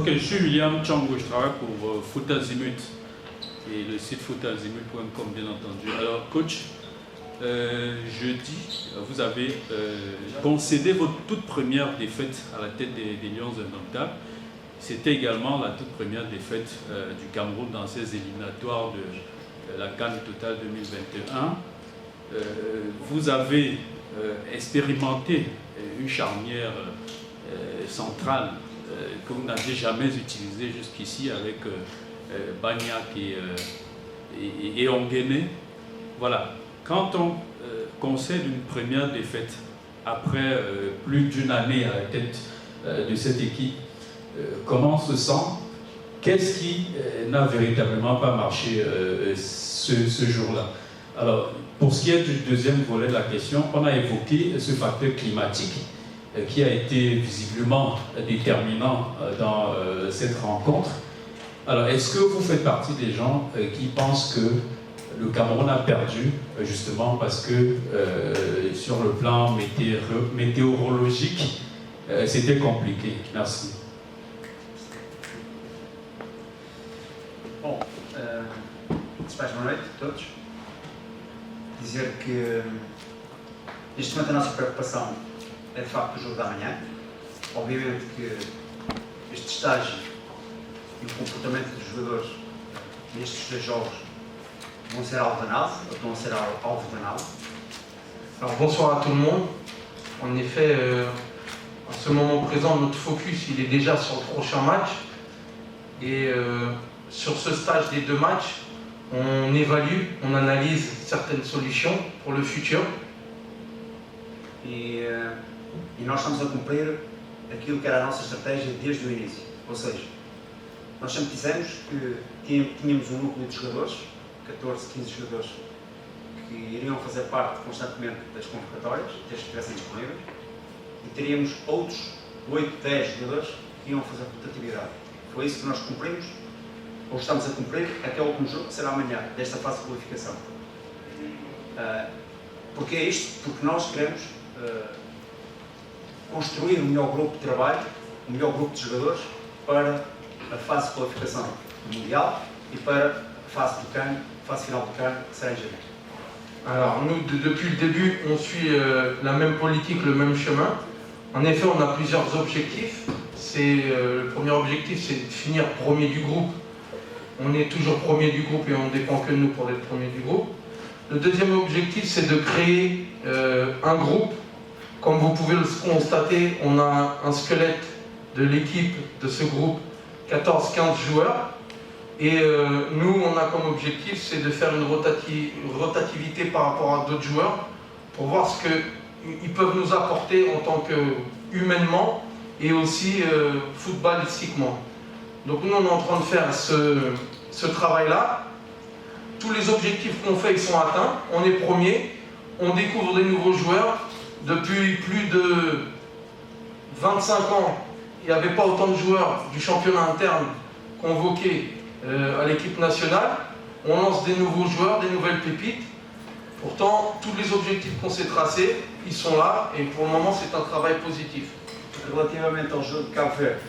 Ok, je suis William Tchangou, je travaille pour Foot Azimut et le site footazimut.com bien entendu. Alors coach, jeudi, vous avez concédé votre toute première défaite à la tête des Lions indomptables. C'était également la toute première défaite du Cameroun dans ces éliminatoires de la CAN Total 2021. Vous avez expérimenté une charnière centrale que vous n'aviez jamais utilisée jusqu'ici avec Bagnac et Onguéné. Voilà. Quand on concède une première défaite après plus d'une année à la tête de cette équipe, comment on se sent? Qu'est-ce qui n'a véritablement pas marché ce jour-là? Alors, pour ce qui est du deuxième volet de la question, on a évoqué ce facteur climatique qui a été visiblement déterminant dans cette rencontre. Alors, est-ce que vous faites partie des gens qui pensent que le Cameroun a perdu justement parce que sur le plan météorologique, c'était compliqué? Merci. Bom, mais boa noite a todos. Dizer que neste momento a nossa preocupação é de facto o jogo da manhã. Obviamente que este estágio e o comportamento dos jogadores nestes dois jogos vão ser alvo de análise, ou vão ser alvo de análise. Alors bonsoir à tout le monde. En effet, à ce moment présent, notre focus il est déjà sur le prochain match. Et sur ce stage des deux matchs, on évalue, on analyse certaines solutions pour le futur. E nós estamos a cumprir aquilo que era a nossa estratégia desde o início. Ou seja, nós sempre dissemos que tínhamos um núcleo de jogadores, 14, 15 jogadores, que iriam fazer parte constantemente das convocatórias, desde que estivessem disponíveis, e teríamos outros 8, 10 jogadores que iam fazer rotatividade. Foi isso que nós cumprimos, ou estamos a cumprir, até o último jogo, que será amanhã, desta fase de qualificação. Porquê é isto? Porque nós queremos construir o melhor grupo de trabalho, o melhor grupo de jogadores para a fase de qualificação mundial e para a fase finale du CAN, qui sera en janvier. Alors nous, depuis le début, on suit la même politique, le même chemin. En effet, on a plusieurs objectifs. Le premier objectif, c'est de finir premier du groupe. On est toujours premier du groupe et on ne dépend que de nous pour être premier du groupe. Le deuxième objectif, c'est de créer un groupe. Comme vous pouvez le constater, on a un squelette de l'équipe de ce groupe, 14-15 joueurs. Et nous, on a comme objectif, c'est de faire une rotativité par rapport à d'autres joueurs pour voir ce qu'ils peuvent nous apporter en tant que humainement et aussi footballistiquement. Donc nous, on est en train de faire ce travail-là. Tous les objectifs qu'on fait, ils sont atteints. On est premier. On découvre des nouveaux joueurs. Depuis plus de 25 ans, il n'y avait pas autant de joueurs du championnat interne convoqués à l'équipe nationale. On lance des nouveaux joueurs, des nouvelles pépites. Pourtant, tous les objectifs qu'on s'est tracés, ils sont là. Et pour le moment, c'est un travail positif. Relativamente ao jogo de Cabo Verde,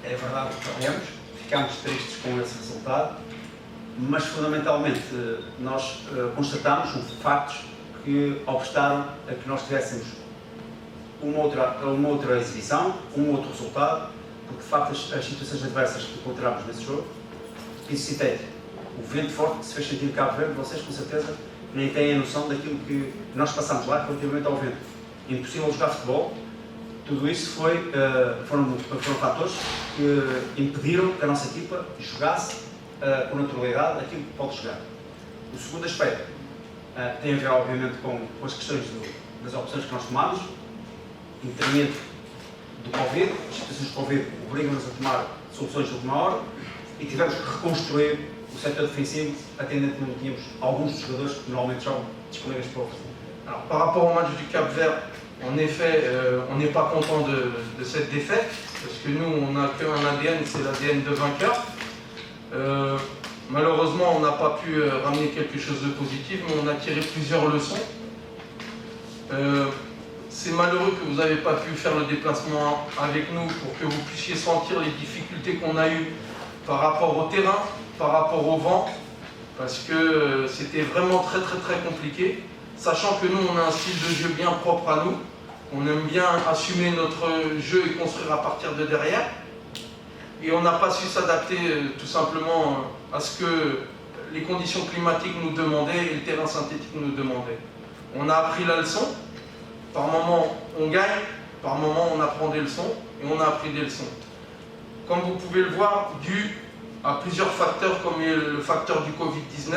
é verdade que perdemos, ficámos tristes com esse resultado, mas fundamentalmente nós constatamos factos que obstaram a que nós tivéssemos uma outra exibição, outro resultado, porque de facto as situações adversas que encontramos nesse jogo, e citei o vento forte que se fez sentir em Cabo Verde, vocês com certeza nem têm a noção daquilo que nós passamos lá relativamente ao vento. Impossível jogar futebol. Tudo isso foram fatores que impediram que a nossa equipa jogasse com naturalidade aquilo que pode jogar. O segundo aspecto tem a ver, obviamente, com as questões das opções que nós tomamos, independente do Covid. As situações de Covid obrigam-nos a tomar soluções de última hora e tivemos que reconstruir o setor defensivo, atendendo que não tínhamos alguns dos jogadores que normalmente jogam disponíveis para o fazer. Alors, par rapport au match du Cap-Vert, en effet, on n'est pas content de cette défaite, parce que nous, on n'a qu'un ADN, c'est l'ADN de vainqueur. Malheureusement, on n'a pas pu ramener quelque chose de positif, mais on a tiré plusieurs leçons. c'est malheureux que vous n'avez pas pu faire le déplacement avec nous pour que vous puissiez sentir les difficultés qu'on a eues par rapport au terrain, par rapport au vent, parce que c'était vraiment très compliqué, sachant que nous on a un style de jeu bien propre à nous, on aime bien assumer notre jeu et construire à partir de derrière, et on n'a pas su s'adapter tout simplement à ce que les conditions climatiques nous demandaient et le terrain synthétique nous demandait. On a appris la leçon, par moment on gagne, par moment on apprend des leçons et on a appris des leçons. Comme vous pouvez le voir, dû à plusieurs facteurs comme le facteur du Covid-19,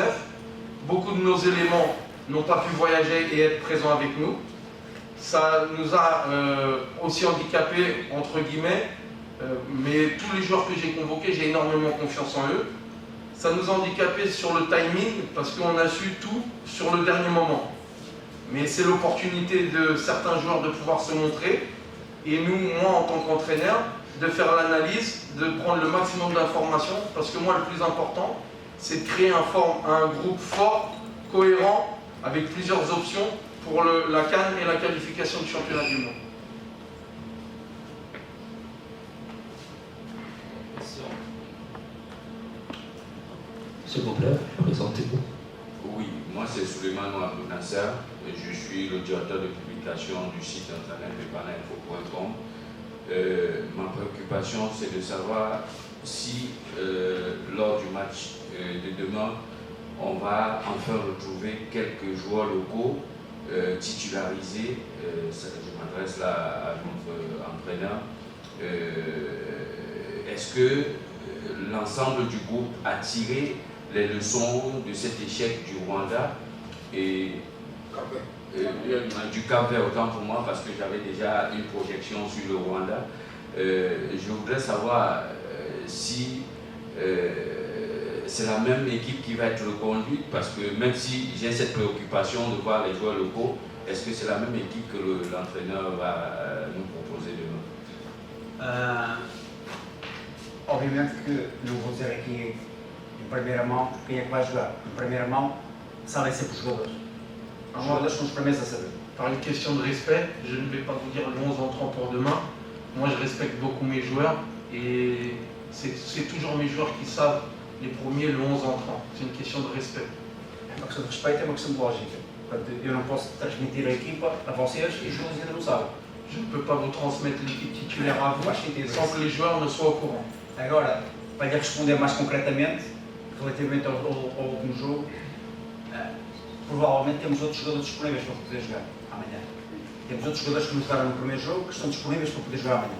beaucoup de nos éléments n'ont pas pu voyager et être présents avec nous. Ça nous a aussi handicapés, entre guillemets, mais tous les joueurs que j'ai convoqués, j'ai énormément confiance en eux. Ça nous a handicapés sur le timing parce qu'on a su tout sur le dernier moment. Mais c'est l'opportunité de certains joueurs de pouvoir se montrer et nous, moi en tant qu'entraîneur, de faire l'analyse, de prendre le maximum d'informations parce que moi le plus important c'est de créer un groupe fort, cohérent, avec plusieurs options pour la CAN et la qualification du championnat du monde. S'il vous plaît, présentez-vous. Oui, moi c'est Souleymane Abdou Nasser, je suis le directeur de publication du site internet pepanayinfo.com. Ma préoccupation c'est de savoir si lors du match de demain, on va enfin retrouver quelques joueurs locaux titularisés. Je m'adresse là à notre entraîneur. Est-ce que l'ensemble du groupe a tiré les leçons de cet échec du Rwanda et du Cap-Vert, autant pour moi, parce que j'avais déjà une projection sur le Rwanda. Je voudrais savoir si c'est la même équipe qui va être reconduite, parce que même si j'ai cette préoccupation de voir les joueurs locaux, est-ce que c'est la même équipe que l'entraîneur va nous proposer demain? Obviamente que não vou dizer aqui em primeira mão quem é que vai jogar. Em primeira mão, sabem sempre os jogadores. Os jogadores são os primeiros a saber. Par une question de respect, je ne vais pas vous dire le 11 entrant pour demain. Moi, je respecte beaucoup mes joueurs et c'est toujours mes joueurs qui savent les premiers, le 11 entrant. C'est une question de respect. É uma questão de respeito, é uma questão de lógica. Portanto, eu não posso transmitir a equipa a vocês e os jogadores ainda não sabem. Je ne peux pas vous transmettre l'équipe titulaire à vous sans que les joueurs ne soient au courant. Agora, para lhe responder mais concretamente, relativamente ao último jogo, provavelmente temos outros jogadores disponíveis para poder jogar amanhã. Temos outros jogadores que não jogaram no primeiro jogo que estão disponíveis para poder jogar amanhã.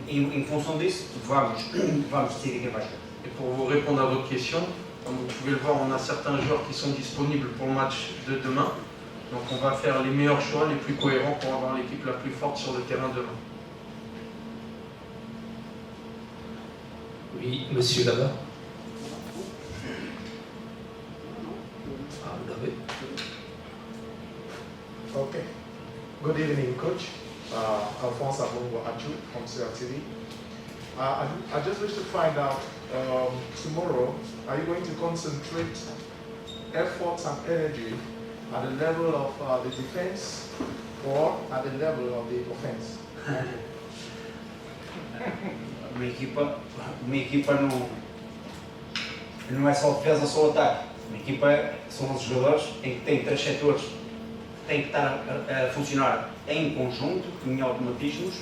E em função disso, vamos decidir quem vai jogar. Et pour vous répondre à votre question, comme vous pouvez le voir, on a certains joueurs qui sont disponibles pour le match de demain. Donc on va faire les meilleurs choix, les plus cohérents pour avoir l'équipe la plus forte sur le terrain demain. Oui, monsieur là-bas. Ah, vous l'avez. Okay. Good evening, Coach. Alphonse Abongo Achu from CRTV. I just wish to find out, tomorrow, are you going to concentrate efforts and energy at the level of the defense or at the level of the offense? Uma equipa não é só defesa ou só ataque. Uma equipa são 11 jogadores em que tem 3 setores que têm que estar a funcionar em conjunto, em automatismos.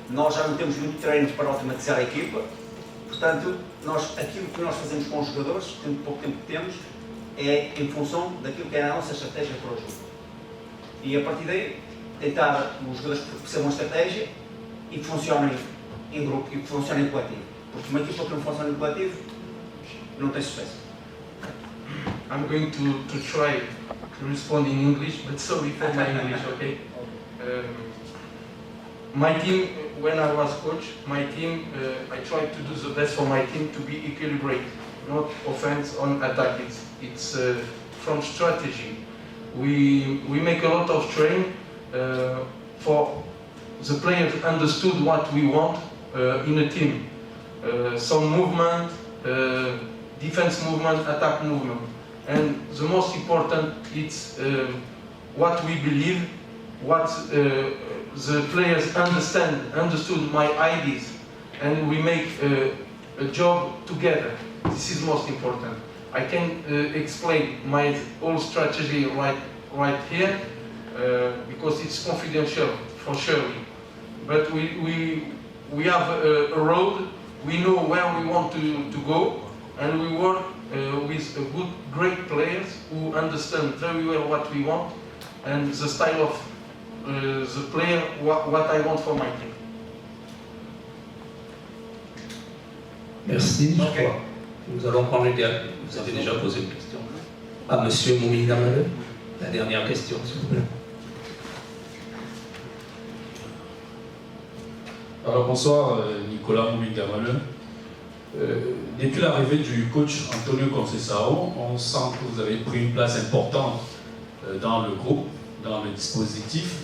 Nós já não temos muito treino para automatizar a equipa, portanto, aquilo que nós fazemos com os jogadores, tendo pouco tempo que temos, é em função daquilo que é a nossa estratégia para o jogo. E a partir daí, tentar os jogadores percebam a estratégia e que funcionem em grupo e que funcionem em coletivo. Porque uma equipa que não funciona em coletivo não tem sucesso. I'm going to try to respond in English, but sorry for my English, okay? My team, when I was coach, my team, I tried to do the best for my team to be equilibrated, not offense on attack. It's from strategy. We make a lot of training for the players understood what we want in a team. Some movement, defense movement, attack movement. And the most important is what we believe what the players understood my ideas, and we make a job together. This is most important. I can explain my whole strategy right here because it's confidential for sure. But we have a road. We know where we want to go, and we work with great players who understand very well what we want and the style of the player, what I want for my team. Merci. Je crois. Nous allons prendre les derniers. Vous avez déjà posé une question. À Monsieur Moumi Gamaleu, la dernière question, s'il vous plaît. Alors bonsoir Nicolas Moumi Gamaleu. Depuis l'arrivée du coach Antonio Conceição, on sent que vous avez pris une place importante dans le groupe, dans le dispositif.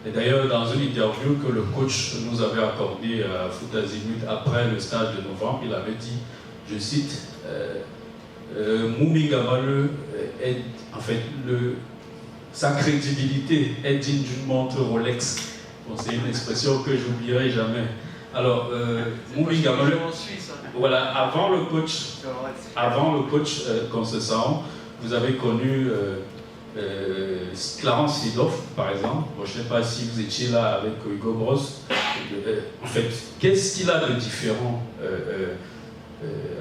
Et d'ailleurs, dans une interview que le coach nous avait accordée à Foot Azimut après le stage de novembre, il avait dit, je cite, Moumi Gamaleu est, en fait, sa crédibilité est digne d'une montre Rolex. Bon, c'est une expression que j'oublierai jamais. Alors, Moumi Gamaleu, voilà, avant le coach Conceição, vous avez connu Clarence Seedorf, par exemple. Bon, je ne sais pas si vous étiez là avec Hugo Bross. En fait, qu'est-ce qu'il a de différent,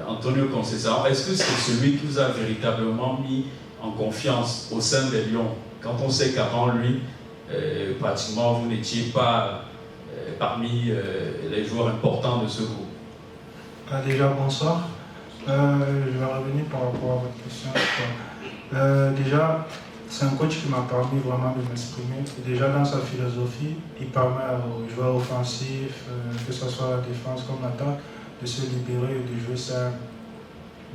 Antonio Conceição? Est-ce que c'est celui qui vous a véritablement mis en confiance au sein des Lions, quand on sait qu'avant lui, pratiquement vous n'étiez pas parmi les joueurs importants de ce groupe? Déjà, bonsoir. Je vais revenir par rapport à votre question. Déjà, c'est un coach qui m'a permis vraiment de m'exprimer. Déjà, dans sa philosophie, il permet aux joueurs offensifs, que ce soit la défense comme l'attaque, de se libérer, de jouer simple,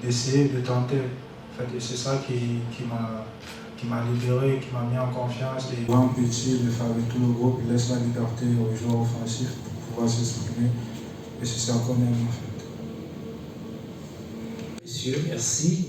d'essayer, de tenter. En fait, et c'est ça qui m'a libéré, qui m'a mis en confiance. Et grand petit, de faire avec tout le groupe, il laisse la liberté aux joueurs offensifs pour pouvoir s'exprimer. Et c'est ça qu'on aime en fait. Messieurs, merci.